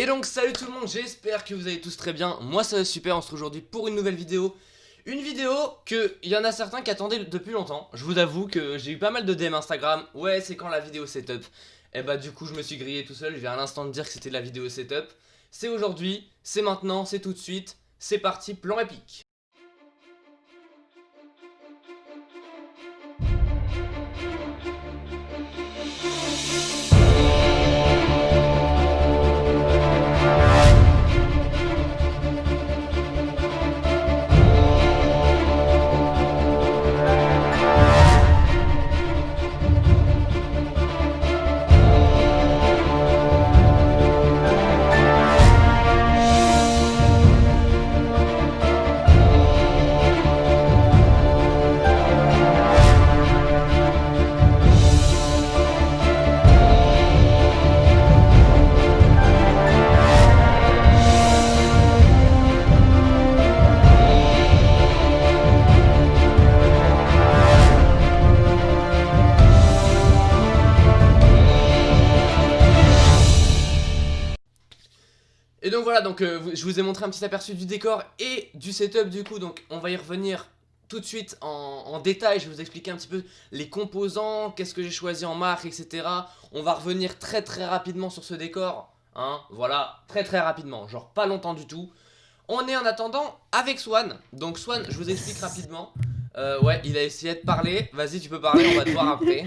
Et donc salut tout le monde, j'espère que vous allez tous très bien. Moi ça va super, on se retrouve aujourd'hui pour une nouvelle vidéo. Une vidéo que il y en a certains qui attendaient depuis longtemps. Je vous avoue que j'ai eu pas mal de DM Instagram. Ouais, c'est quand la vidéo setup. Et bah du coup je me suis grillé tout seul, je viens à l'instant de dire que c'était la vidéo setup. C'est aujourd'hui, c'est maintenant, c'est tout de suite. C'est parti, plan épique. Et donc voilà, donc je vous ai montré un petit aperçu du décor et du setup du coup, donc on va y revenir tout de suite en détail. Je vais vous expliquer un petit peu les composants, qu'est-ce que j'ai choisi en marque, etc. On va revenir très rapidement sur ce décor, hein, voilà, très rapidement, genre pas longtemps du tout. On est en attendant avec Swan, donc Swan, je vous explique rapidement. Ouais, il a essayé de parler, vas-y tu peux parler, on va te voir après.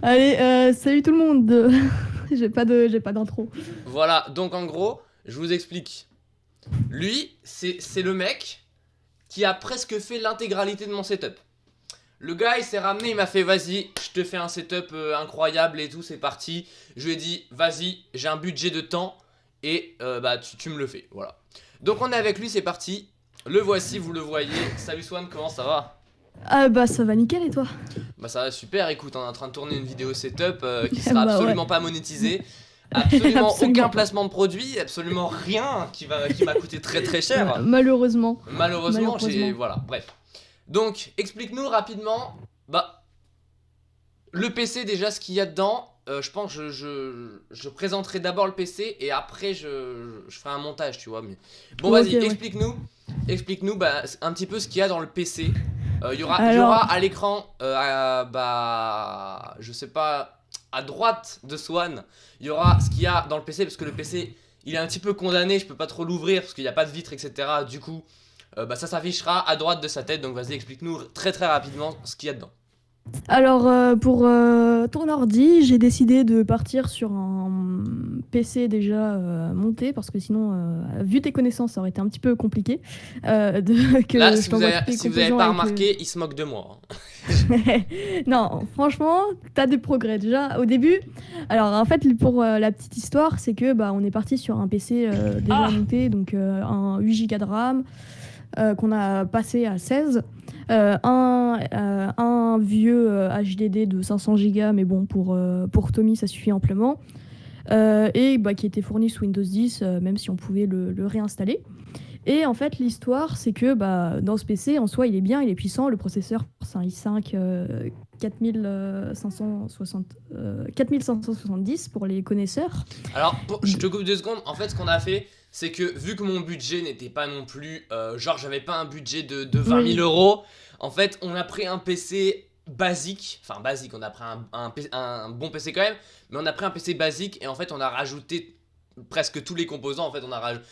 Allez, salut tout le monde. J'ai pas d'intro. Voilà, donc en gros, je vous explique. Lui, c'est le mec qui a presque fait l'intégralité de mon setup. Le gars, il s'est ramené, il m'a fait vas-y, je te fais un setup incroyable et tout, c'est parti. Je lui ai dit vas-y, j'ai un budget de temps et bah tu me le fais, voilà. Donc on est avec lui, c'est parti. Le voici, vous le voyez. Salut Swan, comment ça va? Ah bah ça va nickel et toi? Bah ça va super, écoute, on est en train de tourner une vidéo setup qui sera Bah absolument ouais. pas monétisée. Absolument Absolument aucun pas. placement de produit, absolument rien qui m'a coûté très cher. Malheureusement. Malheureusement, Malheureusement. voilà, bref. Donc, explique-nous rapidement, bah, le PC déjà, ce qu'il y a dedans. Je pense que je présenterai d'abord le PC et après je ferai un montage, tu vois. Mais... Bon, Ok, vas-y, ouais. explique-nous bah, un petit peu ce qu'il y a dans le PC. Il y aura Alors, à l'écran, bah, je sais pas, à droite de Swan, il y aura ce qu'il y a dans le PC parce que le PC il est un petit peu condamné, je peux pas trop l'ouvrir parce qu'il n'y a pas de vitre, etc. Du coup, bah, ça s'affichera à droite de sa tête. Donc, vas-y, explique-nous très rapidement ce qu'il y a dedans. pour ton ordi, j'ai décidé de partir sur un PC déjà monté parce que sinon, vu tes connaissances, ça aurait été un petit peu compliqué Là, que je t'envoie tous les si vous avez composants pas avec le. remarqué, il se moque de moi, hein. Non, franchement, t'as des progrès déjà au début. Alors en fait, pour la petite histoire, c'est que bah on est parti sur un PC déjà Ah, monté, donc un 8 Go de RAM qu'on a passé à 16. Un vieux HDD de 500 Go, mais bon, pour Tommy, ça suffit amplement. Et bah, qui était fourni sous Windows 10, même si on pouvait le réinstaller. Et en fait, l'histoire, c'est que bah, dans ce PC, en soi, il est bien, il est puissant. Le processeur, c'est un i5 4570 pour les connaisseurs. alors, je te coupe 2 secondes. En fait, ce qu'on a fait, c'est que vu que mon budget n'était pas non plus. Genre, j'avais pas un budget de 20 000 Oui, euros. En fait, on a pris un PC basique. Enfin, basique, on a pris un bon PC quand même. Mais on a pris un PC basique et en fait, on a rajouté presque tous les composants. En fait,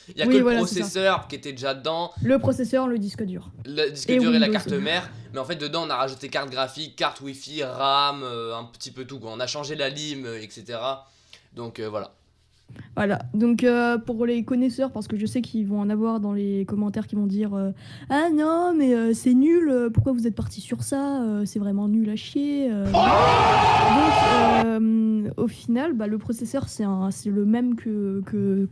il y a que oui, le voilà, c'est ça. processeur qui était déjà dedans, Le processeur, le disque dur. le disque Et dur et la Windows. carte mère. Mais en fait, dedans, on a rajouté carte graphique, carte Wi-Fi, RAM, un petit peu tout, quoi. On a changé la lime, etc. Donc, voilà. Voilà, donc pour les connaisseurs, parce que je sais qu'ils vont en avoir dans les commentaires qui vont dire ah non, mais c'est nul, pourquoi vous êtes parti sur ça, c'est vraiment nul à chier. Donc au final, bah, le processeur c'est le même que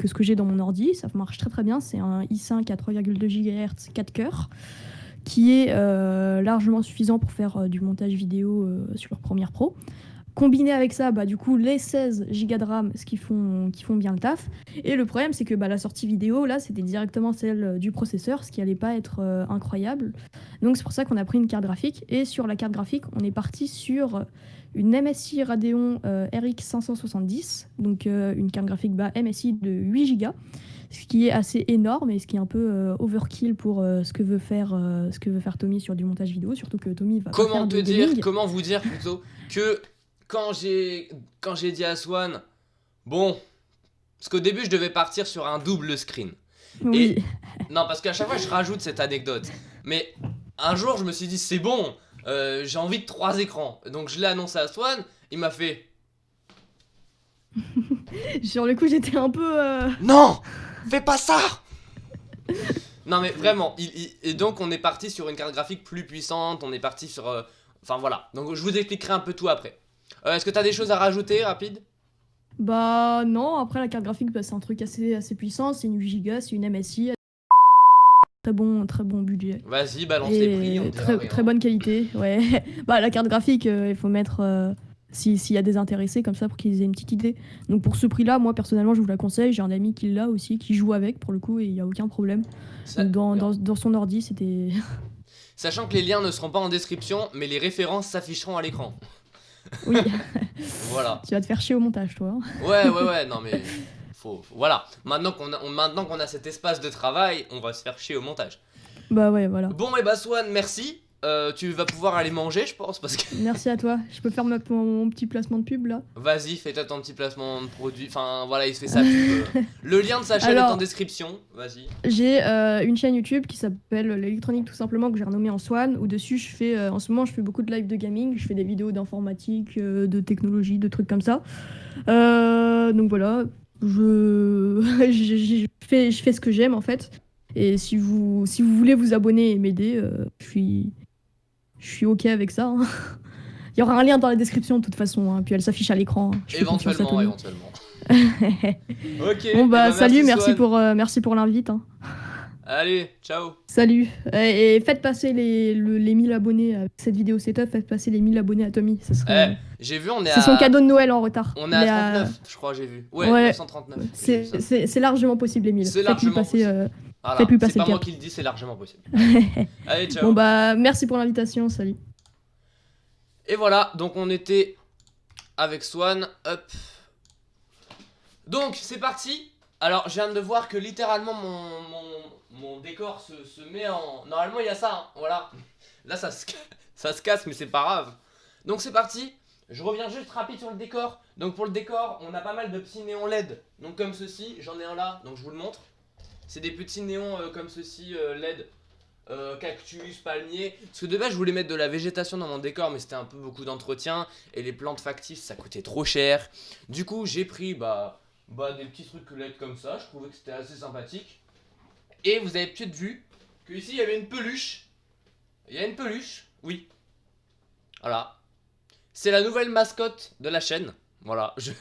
ce que j'ai dans mon ordi, ça marche très bien, c'est un i5 à 3,2 GHz 4 cœurs qui est largement suffisant pour faire du montage vidéo sur Premiere Pro. Combiné avec ça, bah, du coup, les 16 Go de RAM, qui font bien le taf. Et le problème, c'est que bah, la sortie vidéo, là, c'était directement celle du processeur, ce qui allait pas être incroyable. Donc c'est pour ça qu'on a pris une carte graphique. Et sur la carte graphique, on est parti sur une MSI Radeon RX 570, donc une carte graphique MSI de 8 Go, ce qui est assez énorme et ce qui est un peu overkill pour ce que veut faire Tommy sur du montage vidéo, surtout que Tommy va pas faire de gaming. Comment vous dire plutôt que quand j'ai dit à Swan, bon, parce qu'au début je devais partir sur un double screen. Oui. Et non, parce qu'à chaque fois je rajoute cette anecdote. Mais un jour je me suis dit c'est bon, j'ai envie de 3 écrans. Donc je l'ai annoncé à Swan, il m'a fait Sur le coup, j'étais un peu. non, fais pas ça. Non mais vraiment, et donc on est parti sur une carte graphique plus puissante, on est parti sur... Enfin voilà, donc je vous expliquerai un peu tout après. Est-ce que t'as des choses à rajouter, rapide? Bah non, après la carte graphique, bah, c'est un truc assez puissant, c'est une 8 Go, c'est une MSI, très bon budget. Vas-y, balance les prix, on Et dira très, rien. très bonne qualité, ouais. Bah la carte graphique, il faut mettre s'il y a des intéressés comme ça pour qu'ils aient une petite idée. Donc pour ce prix-là, moi personnellement, je vous la conseille. J'ai un ami qui l'a aussi, qui joue avec pour le coup, et il n'y a aucun problème. Ça- Donc dans son ordi, c'était. Sachant que les liens ne seront pas en description, mais les références s'afficheront à l'écran. Oui, Voilà. tu vas te faire chier au montage, toi, hein. Ouais, non mais... Voilà. Maintenant qu'on a cet espace de travail, on va se faire chier au montage. Bah ouais, voilà. Bon, et bah Swan, merci. Tu vas pouvoir aller manger, je pense, parce que... Merci à toi. Je peux faire mon petit placement de pub là. Vas-y, fais-toi ton petit placement de produit. Enfin, voilà, il se fait sa pub. Le lien de sa chaîne est Alors, en description. Vas-y. J'ai une chaîne YouTube qui s'appelle l'électronique tout simplement, que j'ai renommée en Swan, où dessus je fais en ce moment je fais beaucoup de live de gaming, je fais des vidéos d'informatique, de technologie, de trucs comme ça. Donc voilà, je je fais ce que j'aime en fait. Et si vous voulez vous abonner et m'aider, je suis ok avec ça, hein. Il y aura un lien dans la description de toute façon, hein, puis elle s'affiche à l'écran, hein. Je fais confiance à Tommy. Éventuellement. Ok. Bon Eh bah ben, salut, Swan. merci pour l'invite, hein. Allez, ciao. Salut. Et faites passer les 1000 abonnés à cette vidéo setup, faites passer les 1000 abonnés à Tommy. J'ai vu, on est C'est son cadeau de Noël en retard. On est à 39, je crois, j'ai vu. Ouais, Ouais. 939. j'ai vu ça. C'est largement possible les 1000. C'est Faites-lui largement passer, possible. Voilà, faites-lui c'est passer pas le moi cap. qui le dis, c'est largement possible. Allez, ciao. Bon bah merci pour l'invitation, salut. Et voilà, donc on était avec Swan. Hop. Donc, c'est parti. Alors, je viens de voir que littéralement mon décor se met en... Normalement, il y a ça, hein, voilà. Là, ça se casse, mais c'est pas grave. Donc, c'est parti. Je reviens juste rapide sur le décor. Donc, pour le décor, on a pas mal de petits néons LED. Donc, comme ceci, j'en ai un là, donc je vous le montre. C'est des petits néons comme ceci, LED. Cactus, palmiers. Parce que de base je voulais mettre de la végétation dans mon décor, mais c'était un peu beaucoup d'entretien. Et les plantes factices ça coûtait trop cher. Du coup j'ai pris des petits trucs LED comme ça. Je trouvais que c'était assez sympathique. Et vous avez peut-être vu que ici il y avait une peluche. Il y a une peluche, oui. Voilà. C'est la nouvelle mascotte de la chaîne. Voilà. Je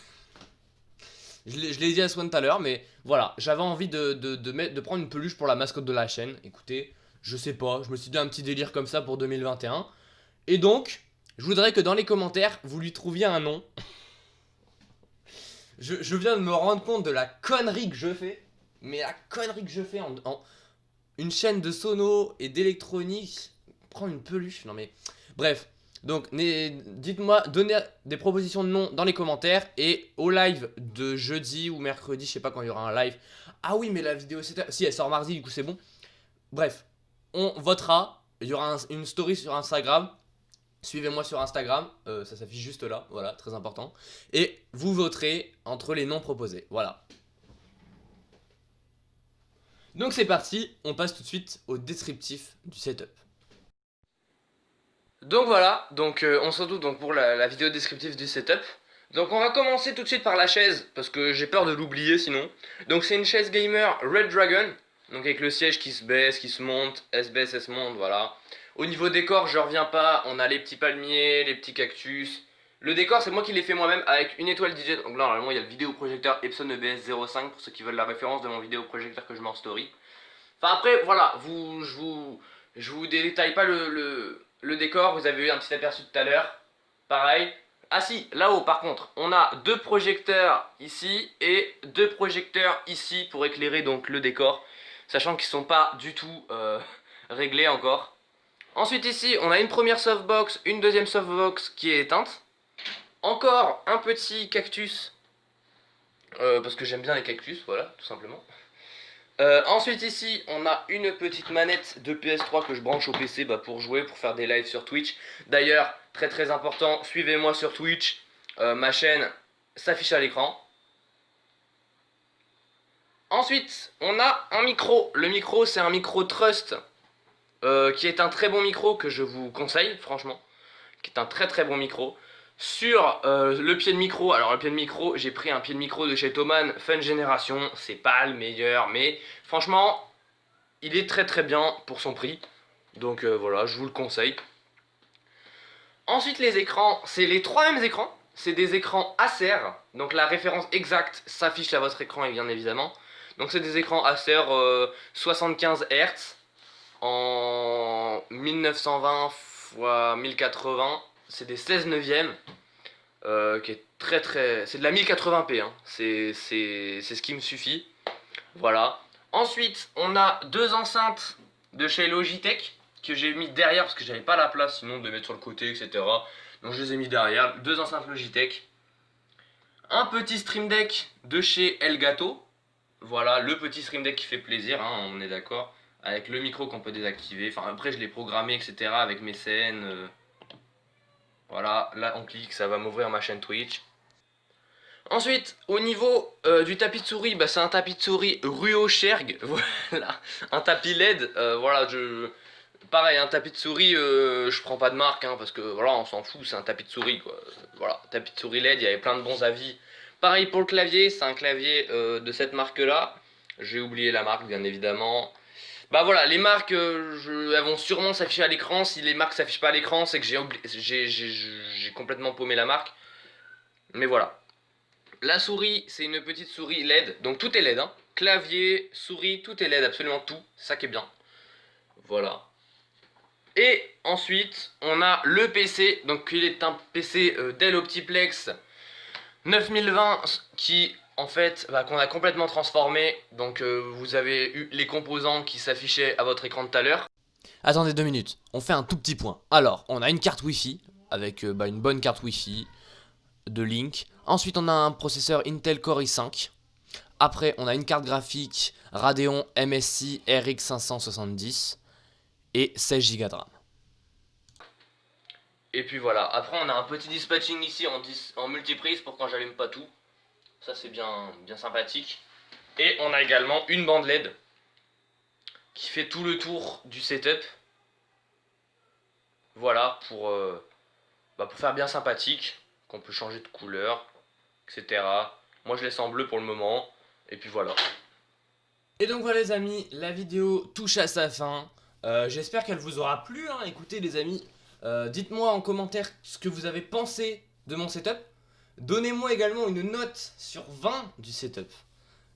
l'ai dit à Swan tout à l'heure, mais voilà. J'avais envie de prendre une peluche pour la mascotte de la chaîne. Écoutez. Je sais pas, je me suis dit un petit délire comme ça pour 2021. Et donc, je voudrais que dans les commentaires, vous lui trouviez un nom. Je viens de me rendre compte de la connerie que je fais. Mais la connerie que je fais en une chaîne de sono et d'électronique. Prendre une peluche, non mais... Bref, donc dites-moi, donnez des propositions de noms dans les commentaires. Et au live de jeudi ou mercredi, je sais pas quand il y aura un live. Ah oui, mais la vidéo c'est... Si, elle sort mardi, du coup c'est bon. Bref. On votera, il y aura une story sur Instagram. Suivez-moi sur Instagram, ça s'affiche juste là, voilà, très important. Et vous voterez entre les noms proposés, voilà. Donc c'est parti, on passe tout de suite au descriptif du setup. Donc voilà, on se retrouve donc pour la vidéo descriptive du setup. Donc on va commencer tout de suite par la chaise, parce que j'ai peur de l'oublier sinon. Donc c'est une chaise gamer Red Dragon. Donc avec le siège qui se baisse, qui se monte, S baisse, S monte, voilà. Au niveau décor, je reviens pas, on a les petits palmiers, les petits cactus. Le décor, c'est moi qui l'ai fait moi-même avec une étoile DJ. Donc là, normalement, il y a le vidéoprojecteur Epson EBS 05 pour ceux qui veulent la référence de mon vidéoprojecteur que je mets en story. Enfin après, voilà, je vous détaille pas le décor, vous avez eu un petit aperçu tout à l'heure. Pareil, Ah si, là-haut par contre, on a 2 projecteurs ici et 2 projecteurs ici pour éclairer donc le décor, sachant qu'ils sont pas du tout réglés encore. Ensuite ici, on a une première softbox, une deuxième softbox qui est éteinte. Encore un petit cactus, parce que j'aime bien les cactus, voilà, tout simplement. Ensuite ici, on a une petite manette de PS3 que je branche au PC pour jouer, pour faire des lives sur Twitch. D'ailleurs, très très important, suivez-moi sur Twitch, ma chaîne s'affiche à l'écran. Ensuite, on a un micro. Le micro, c'est un micro Trust, qui est un très bon micro que je vous conseille, franchement. Qui est un très très bon micro. Sur le pied de micro, alors le pied de micro, j'ai pris un pied de micro de chez Thomann Fun Génération. C'est pas le meilleur, mais franchement, il est très très bien pour son prix. Donc voilà, je vous le conseille. Ensuite, les écrans, c'est les 3 mêmes écrans. C'est des écrans Acer. Donc la référence exacte s'affiche à votre écran, et bien évidemment. Donc c'est des écrans Acer 75 Hz en 1920 x 1080. C'est des 16 neuvièmes. Qui est très très... C'est de la 1080p, hein. C'est ce qui me suffit. Voilà. Ensuite, on a 2 enceintes de chez Logitech que j'ai mis derrière parce que j'avais pas la place sinon de les mettre sur le côté, etc. Donc je les ai mis derrière. 2 enceintes Logitech. Un petit Stream Deck de chez Elgato. Voilà, le petit Stream Deck qui fait plaisir, hein, on est d'accord. Avec le micro qu'on peut désactiver. Enfin, après, je l'ai programmé, etc. avec mes scènes. Voilà, là on clique, ça va m'ouvrir ma chaîne Twitch. Ensuite, au niveau du tapis de souris, bah, c'est un tapis de souris Ruo Sherg. Voilà, un tapis LED. Voilà, pareil, un tapis de souris, je prends pas de marque, hein, parce que voilà, on s'en fout, c'est un tapis de souris, quoi. Voilà, tapis de souris LED, il y avait plein de bons avis. Pareil pour le clavier, c'est un clavier de cette marque-là. J'ai oublié la marque, bien évidemment. Bah voilà, les marques, elles vont sûrement s'afficher à l'écran. Si les marques s'affichent pas à l'écran, c'est que j'ai complètement paumé la marque. Mais voilà. La souris, c'est une petite souris LED. Donc tout est LED, hein. Clavier, souris, tout est LED, absolument tout. C'est ça qui est bien. Voilà. Et ensuite, on a le PC. Donc il est un PC Dell Optiplex 9020 qui... En fait, qu'on a complètement transformé. Donc vous avez eu les composants qui s'affichaient à votre écran tout à l'heure. Attendez 2 minutes, on fait un tout petit point. Alors, on a une carte Wi-Fi, avec une bonne carte Wi-Fi de Link. Ensuite, on a un processeur Intel Core i5. Après, on a une carte graphique Radeon MSI RX 570 et 16 Go de RAM. Et puis voilà, après on a un petit dispatching ici en multiprise pour quand j'allume pas tout. Ça c'est bien sympathique. Et on a également une bande LED qui fait tout le tour du setup. Voilà, pour faire bien sympathique, qu'on peut changer de couleur, etc. Moi je laisse en bleu pour le moment, et puis voilà. Et donc voilà les amis, la vidéo touche à sa fin. J'espère qu'elle vous aura plu, hein. Écoutez les amis, dites-moi en commentaire ce que vous avez pensé de mon setup. Donnez-moi également une note sur 20 du setup.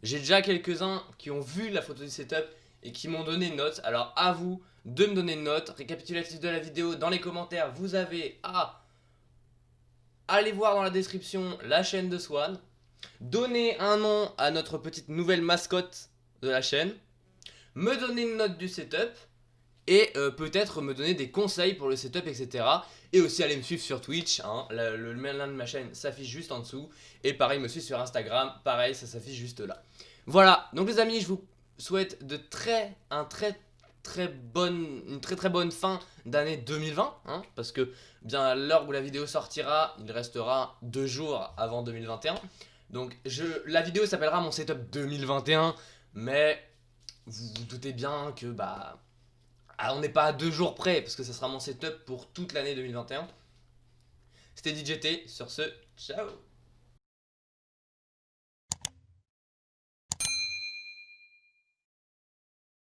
J'ai déjà quelques-uns qui ont vu la photo du setup et qui m'ont donné une note. Alors à vous de me donner une note. Récapitulatif de la vidéo, dans les commentaires, vous avez à aller voir dans la description la chaîne de Swan. Donner un nom à notre petite nouvelle mascotte de la chaîne. Me donner une note du setup. Et peut-être me donner des conseils pour le setup, etc. Et aussi aller me suivre sur Twitch, hein. Le lien de ma chaîne s'affiche juste en dessous. Et pareil, me suivre sur Instagram, pareil, ça s'affiche juste là. Voilà, donc les amis, je vous souhaite une très très bonne fin d'année 2020, hein, parce que bien à l'heure où la vidéo sortira, il restera 2 jours avant 2021. Donc la vidéo s'appellera mon setup 2021, mais vous vous doutez bien que on n'est pas à 2 jours près, parce que ça sera mon setup pour toute l'année 2021. C'était DJT, sur ce, ciao.